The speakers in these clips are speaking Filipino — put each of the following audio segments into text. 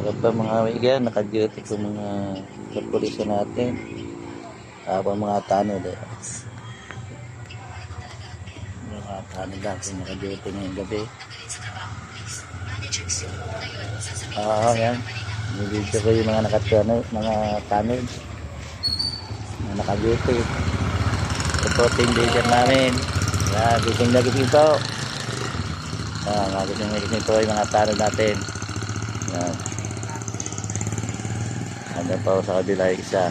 Wala pa mga kaibigan, naka-duty ko mga kapulisan natin. Habang mga tanod eh. Mga tanod lang kung naka-duty ngayong gabi. Yan. Nilidyo ko yung mga naka-tanod, mga naka-duty. Ito team leader namin. Gising na gising po. Gising na gising po yung mga tanod natin. Yan. Ano pa sa kabila yung isa.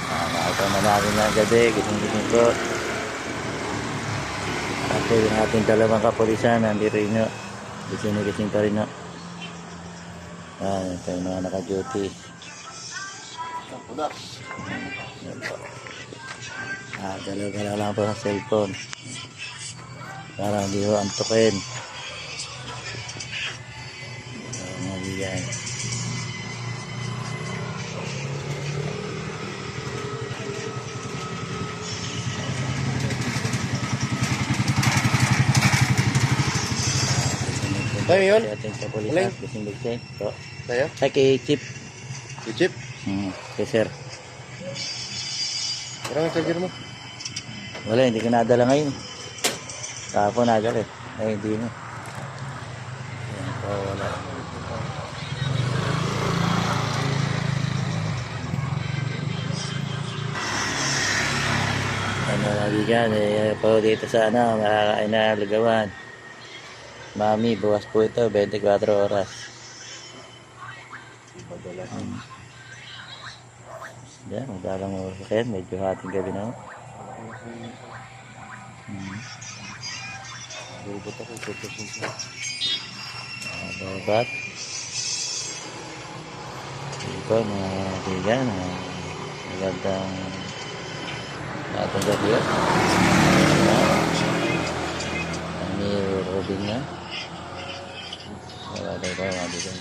Nakasama namin na gabi, gising-gising po. At yung ating dalawang kapulisan, nandito rin nyo. Gising pa rin nyo. Ito yung mga naka-duty. Dalaw-dalaw lang po sa cellphone. Para hindi ko antukin. Yan. Tayo yun? Ating kapulisan, gising-gising. Tayo? Ay, kay Chip. Si Chip? Kay Sir. Parang ang charger mo? Wala, hindi ko nadala ngayon. Kahapon nadala eh. Ay, hindi mo. Yan po, wala. Ano nabigan eh, po dito sa makakain na lugawan. Mami, bukas po ito, 24 oras. Yan, magdalang oras kayo, medyo hating gabi na. Robot ako, Babat. Ito, mga kaibigan, magandang atong gabi yun. Kami Robin na. Wala tayo mga kaibigan.